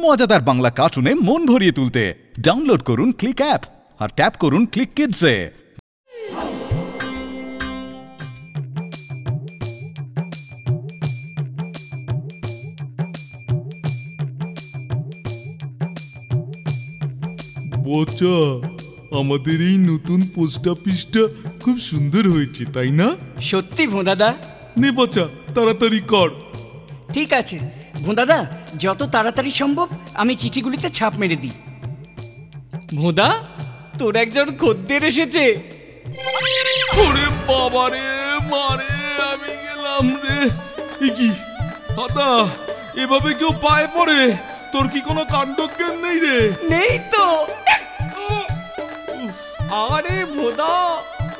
মজাদার বাংলা কার্টুনে মন ভরিয়ে তুলতে ডাউনলোড করুন ক্লিক অ্যাপ আর ট্যাপ করুন ক্লিক কিডসে। বচা, আমাদের এই নতুন পোস্ট অফিসটা খুব সুন্দর হয়েছে, তাই না? সত্যি ভোঁদাদা? নে বচা, তাড়াতাড়ি কর। ঠিক আছে ভোঁদাদা, যত তাড়াতাড়ি সম্ভব আমি চিঠিগুলিতে ছাপ মেরে দিই। ভোঁদা, তোর একজন খদ্দের এসেছে। ওরে বাবারে, মারে আমি গেলাম রে। কি হাদা, এভাবে কেউ পায়ে পড়ে? তোর কি কোনো কাণ্ডজ্ঞান নেই রে? নেই তো। আরে ভোঁদা,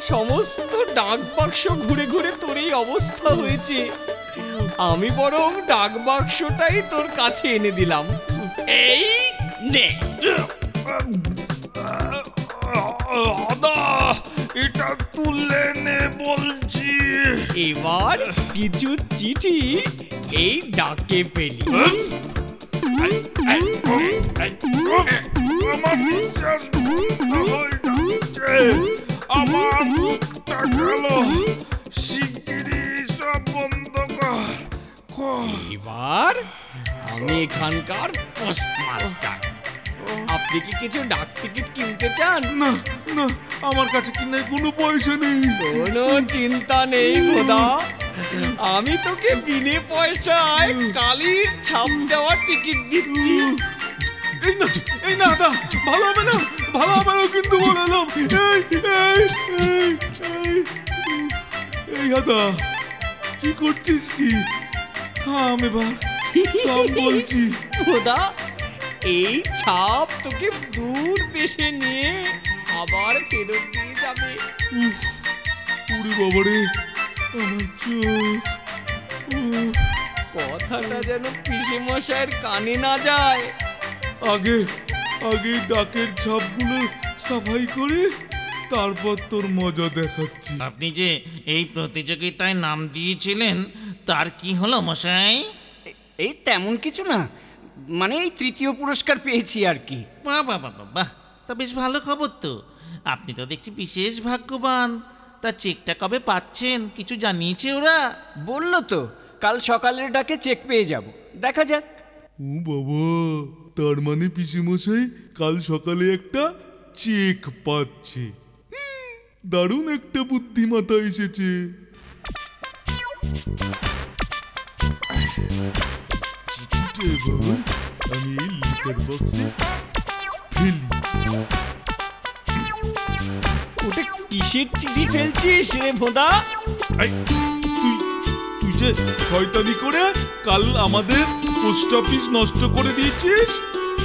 সমস্ত ডাক বাক্স ঘুরে ঘুরে তোর এই অবস্থা হয়েছে। আমি বরং ডাক বাক্সটাই তোর কাছে এনে দিলাম। এই নে। হাদা, এটা তুলে নে বলছি। এবার কিছু চিঠি এই ডাকে পেলি। আমার বিশ্বাস আমার মুখটা গেল, শিগগিরই সব বন্ধ কর। এবার আমি এখানকার পোস্টমাস্টার। আপনি কি কিছু ডাক টিকিট কিনতে চান? না না, আমার কাছে কিনে কোনো পয়সা নেই। কোনো চিন্তা নেই খোদা, আমি তোকে বিনে পয়সায় কালির ছাপ দেওয়ার টিকিট দিচ্ছি। এই না দা, ভালো হবে না, ভালো হবে না কিন্তু বললাম। এই হাদা, কি করছিস কি? আমি বলছি খোদা, এই ছাপ তোকে দূর দেশে নিয়ে আবার ফেরত দিয়ে যাবে। ওরে বাবারে, আমার চোখ। কথাটা যেন পিসে মশাইয়ের কানে না যায়। আগে ডাকের ছাপগুলো সাফাই করে তারপর তোর মজা দেখাচ্ছি। আপনি যে এই প্রতিযোগিতায় নাম দিয়েছিলেন তার কি হলো মশাই? এই তেমন কিছু না, মানে এই তৃতীয় পুরস্কার পেয়েছি আর কি। বাহ বাহ বাহ বাহ, তা বেশ ভালো খবর তো। আপনি তো দেখছি বিশেষ ভাগ্যবান। তা চেকটা কবে পাচ্ছেন কিছু জানিয়েছে ওরা? বললো তো কাল সকালের ডাকে চেক পেয়ে যাব, দেখা যাক। ও বাবা, তার মানে পিসেমশাই কাল সকালে একটা চেক পাচ্ছে। দারুণ একটা বুদ্ধিমত্তা এসেছে। আমি এই লিটার বক্সে ফেলি। ওটা কিসের চিঠি ফেলছিস রে ভোঁদা? তুই যে শয়তানি করে কাল আমাদের পোস্ট অফিস নষ্ট করে দিয়েছিস,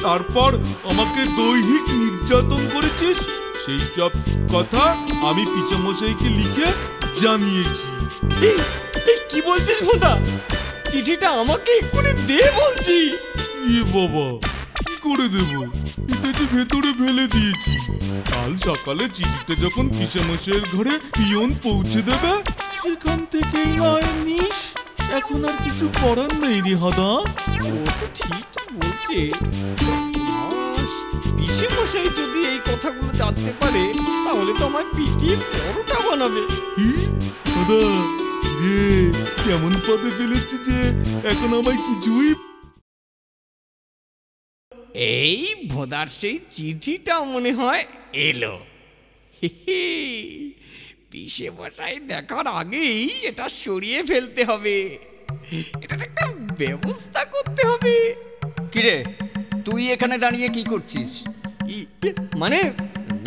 তারপর আমাকে দৈহিক নির্যাতন করেছিস, সেই সব কথা আমি পিসেমশাইকে লিখে জানিয়েছি। কি বলছিস ভোঁদা? চিঠিটা আমাকে এক্ষুনি দে বলছি। ইয়ে বাবা, কি করে দেব? এটা যে ভেতরে ফেলে দিয়েছি। কাল সকালে চিঠিটা যখন পিসেমশাইয়ের ঘরে পিয়ন পৌঁছে দেবে, সেখান থেকেই নয় নিস। এখন আর কিছু করার নেই রে হাদা। ও তো ঠিকই বলছে। পিসে মশাই যদি এই কথাগুলো জানতে পারে তাহলে তো আমার পিঠে পরোটা বানাবে। হাদা রে, কেমন পদে ফেলেছি যে এখন আমায় কিছুই। এই ভোঁদার সেই চিঠিটা মনে হয় এলো। পিসে মশাই দেখার আগেই এটা সরিয়ে ফেলতে হবে। এটার একটা ব্যবস্থা করতে হবে। কিরে, তুই এখানে দাঁড়িয়ে কি করছিস? মানে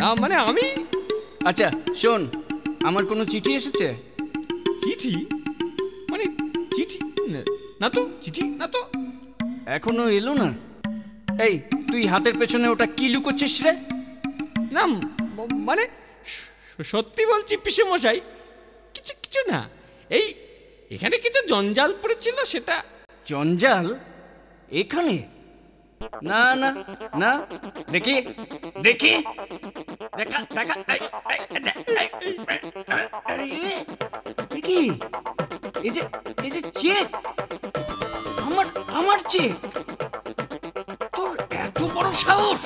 না, মানে আমি। আচ্ছা শোন, আমার কোনো চিঠি এসেছে? চিঠি? মানে চিঠি না তো, চিঠি না তো, এখনো এলো না। এই তুই হাতের পেছনে ওটা কি লুকোচ্ছিস রে? না মানে সত্যি বলছি পিসে মশাই, কিছু না। এই এখানে কিছু জঞ্জাল পড়েছিল, সেটা। জঞ্জাল এখানে? না না না, দেখি দেখি, দেখা দেখা। দেখি এই যে চেক, আমার চেক তো খুব বড় সাহস,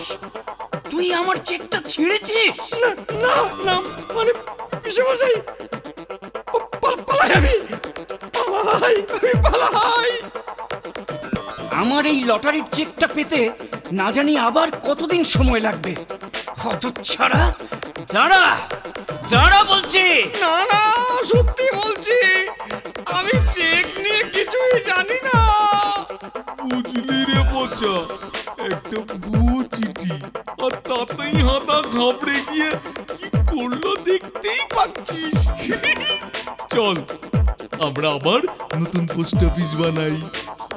তুই আমার চেকটা ছিঁড়েছিস? না না মানে পিসেমশাই পালাই আমি পালাই। আমার এই লটারির চেকটা পেতে না জানি আবার কতদিন সময় লাগবে। হতচ্ছাড়া, দাঁড়া দাঁড়া বলছি। না না সত্যি বলছি, আমি চেক নিয়ে কিছুই জানি না। বুঝলি রে পচা, একটা ভুয়ো চিঠি, আর তাতেই হাতা ঘাবড়ে গিয়ে কি করলো দেখতেই পাচ্ছিস। চল আমরা আবার নতুন পোস্ট অফিস বানাই,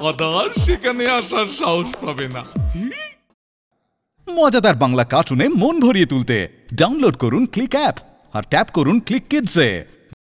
আদার সেখানে আসার সাহস পাবে না। মজাদার বাংলা কার্টুনে মন ভরিয়ে তুলতে ডাউনলোড করুন ক্লিক অ্যাপ আর ট্যাপ করুন ক্লিক কিডসে।